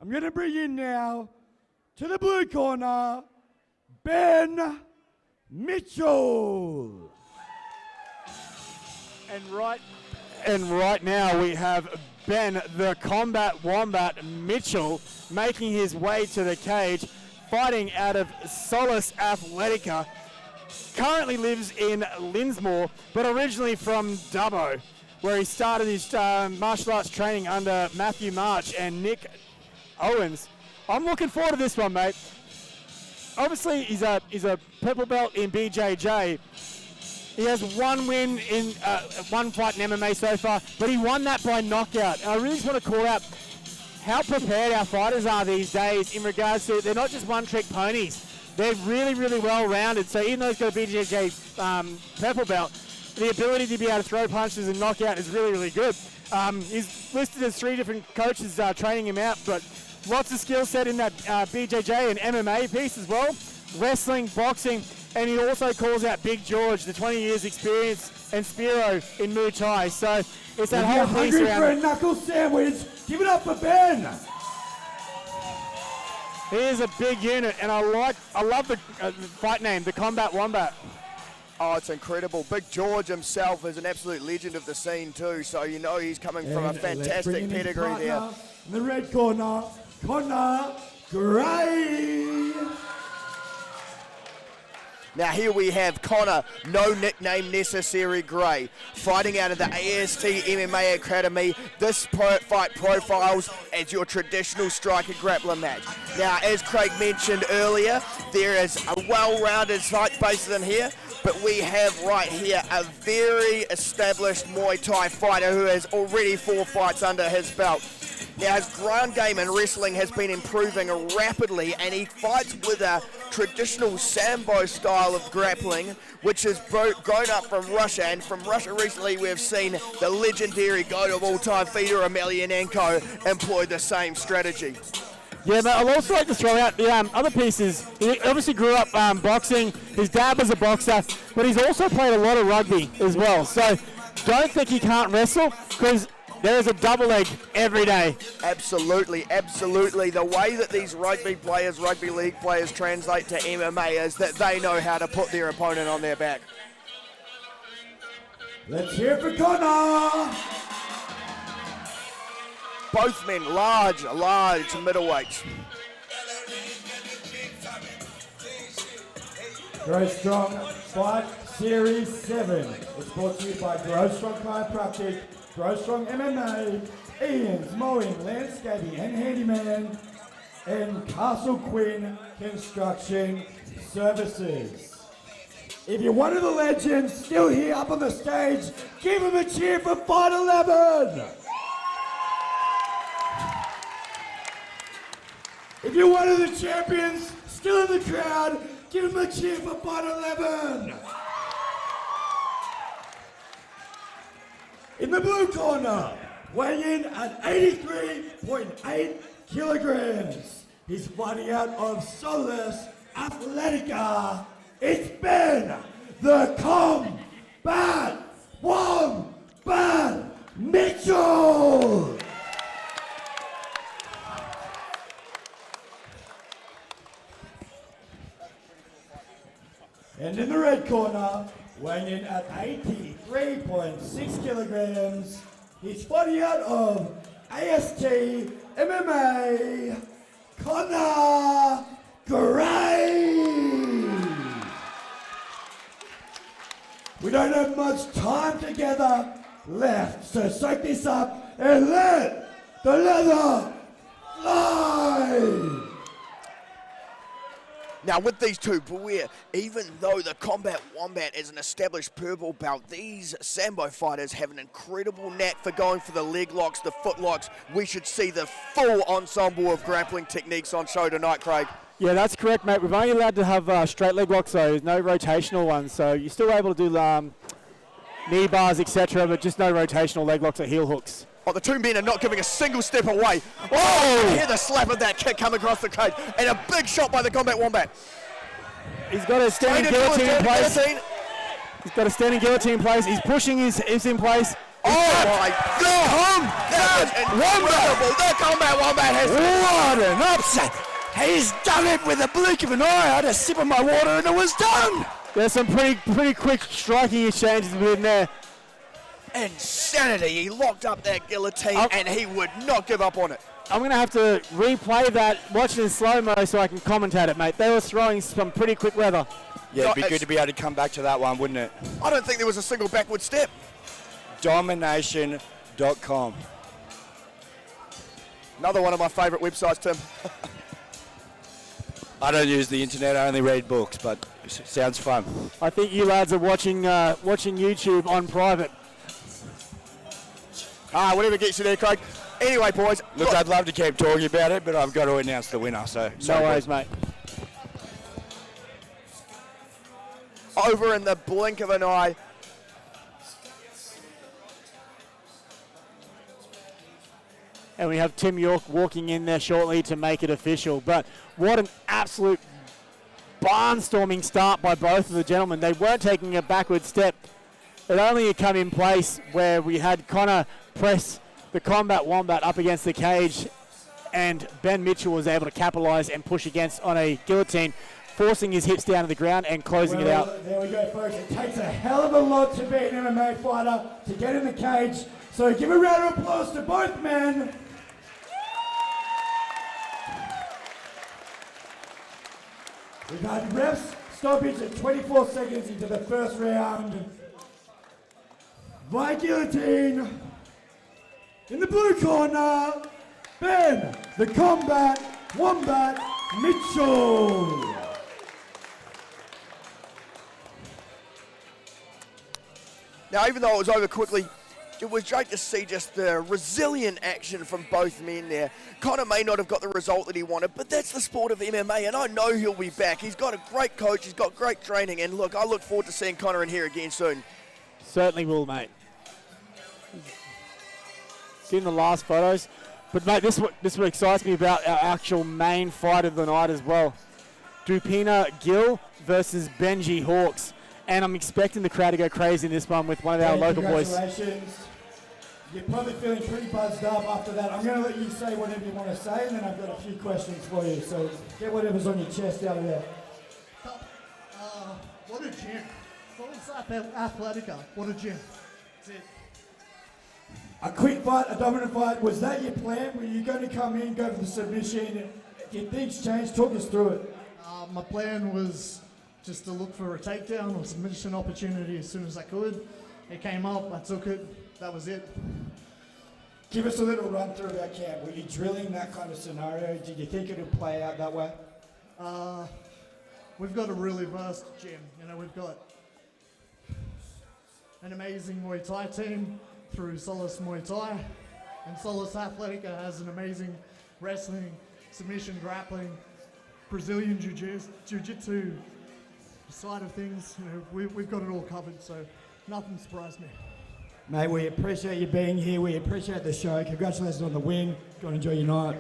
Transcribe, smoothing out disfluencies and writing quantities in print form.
I'm going to bring in now to the blue corner, Ben Mitchell. And right now we have Ben, the Combat Wombat Mitchell, making his way to the cage, fighting out of Solus Athletica. Currently lives in Linsmore, but originally from Dubbo, where he started his martial arts training under Matthew March and Nick Owens. I'm looking forward to this one, mate. Obviously, he's a purple belt in BJJ. He has one win in one fight in MMA so far, but he won that by knockout. And I really just want to call out how prepared our fighters are these days in regards to they're not just one-trick ponies. They're really, really well-rounded. So even though he's got a BJJ purple belt, the ability to be able to throw punches and knock out is really, really good. He's listed as 3 different coaches training him out, but lots of skill set in that BJJ and MMA piece as well. Wrestling, boxing, and he also calls out Big George, the 20 years experience, and Spiro in Muay Thai. So it's that whole piece around. Hungry for a knuckle sandwich? Give it up for Ben. He is a big unit, and I love the fight name, the Combat Wombat. Oh, it's incredible. Big George himself is an absolute legend of the scene too, so you know he's coming from a fantastic pedigree there. In the red corner, Connor Gray. Now here we have Connor, no nickname necessary, Gray, fighting out of the AST MMA Academy. This fight profiles as your traditional striker grappler match. Now, as Craig mentioned earlier, there is a well-rounded fight basis in here, but we have right here a very established Muay Thai fighter who has already 4 fights under his belt. Now, his ground game in wrestling has been improving rapidly, and he fights with a traditional Sambo style of grappling, which has grown up from Russia. And from Russia recently, we've seen the legendary GOAT of all time, Fedor Emelianenko, employ the same strategy. Yeah, but I'd also like to throw out the other pieces. He obviously grew up boxing. His dad was a boxer, but he's also played a lot of rugby as well. So don't think he can't wrestle, because there's a double leg every day. Absolutely, absolutely. The way that these rugby league players translate to MMA is that they know how to put their opponent on their back. Let's hear it for Connor. Both men large middleweights. Grow Strong Fight Series 7. It's brought to you by Grow Strong Chiropractic, Grow Strong MMA, Ian's Mowing, Landscaping and Handyman, and Castle Quinn Construction Services. If you're one of the legends still here up on the stage, give him a cheer for Fight 11! If you're one of the champions still in the crowd, give him a cheer for Fight 11! In the blue corner, weighing in at 83.8 kilograms, he's fighting out of Solus Athletica. It's Ben, the Combat Wombat Mitchell! And in the red corner, weighing in at 83.6 kilograms, he's fighting out of AST MMA, Connor Gray. We don't have much time together left, so soak this up and let the leather fly. Now with these two, beware, even though the Combat Wombat is an established purple belt, these Sambo fighters have an incredible knack for going for the leg locks, the foot locks. We should see the full ensemble of grappling techniques on show tonight, Craig. Yeah, that's correct, mate. We've only allowed to have straight leg locks, though, no rotational ones. So you're still able to do knee bars, etc., but just no rotational leg locks or heel hooks. Oh, the two men are not giving a single step away. Oh, hear the slap of that kick come across the cage. And a big shot by the Combat Wombat. He's got a standing guillotine in place. He's got a standing guillotine in place. He's pushing his in place. Oh my God! That was incredible. The Combat Wombat has what What an upset! He's done it with a blink of an eye. I had a sip of my water and it was done. There's some pretty quick striking exchanges within there. Insanity. He locked up that guillotine and he would not give up on it. I'm going to have to replay that, watch it in slow-mo so I can commentate it, mate. They were throwing some pretty quick weather. Yeah, it'd be good to be able to come back to that one, wouldn't it? I don't think there was a single backward step. Domination.com. Another one of my favourite websites, Tim. I don't use the internet, I only read books, but it sounds fun. I think you lads are watching YouTube on private. Whatever gets you there, Craig. Anyway, boys. Look, I'd love to keep talking about it, but I've got to announce the winner, so... No worries, mate. Over in the blink of an eye. And we have Tim York walking in there shortly to make it official. But what an absolute barnstorming start by both of the gentlemen. They weren't taking a backward step. It only had come in place where we had Connor press the Combat Wombat up against the cage, and Ben Mitchell was able to capitalise and push against on a guillotine, forcing his hips down to the ground and closing it out. There we go, folks. It takes a hell of a lot to be an MMA fighter to get in the cage. So give a round of applause to both men. We've had refs stoppage at 24 seconds into the first round. By guillotine, in the blue corner, Ben, the Combat Wombat Mitchell. Now, even though it was over quickly, it was great to see just the resilient action from both men there. Connor may not have got the result that he wanted, but that's the sport of MMA, and I know he'll be back. He's got a great coach, he's got great training, and look, I look forward to seeing Connor in here again soon. Certainly will, mate. Getting the last photos. But, mate, this what excites me about our actual main fight of the night as well. Dupina Gill versus Benji Hawks. And I'm expecting the crowd to go crazy in this one with one of our local boys. Congratulations. You're probably feeling pretty buzzed up after that. I'm going to let you say whatever you want to say, and then I've got a few questions for you. So get whatever's on your chest out of there. What a gym. Athletica. What a gym. That's it. A quick fight, a dominant fight. Was that your plan? Were you going to come in, go for the submission? Did things change? Talk us through it. My plan was just to look for a takedown or submission opportunity as soon as I could. It came up, I took it, that was it. Give us a little run through about camp. Were you drilling that kind of scenario? Did you think it would play out that way? We've got a really vast gym. You know, we've got an amazing Muay Thai team through Solace Muay Thai, and Solace Athletica has an amazing wrestling, submission, grappling, Brazilian jiu-jitsu side of things. You know, we've got it all covered, so nothing surprised me. Mate, we appreciate you being here. We appreciate the show. Congratulations on the win. Go and enjoy your night.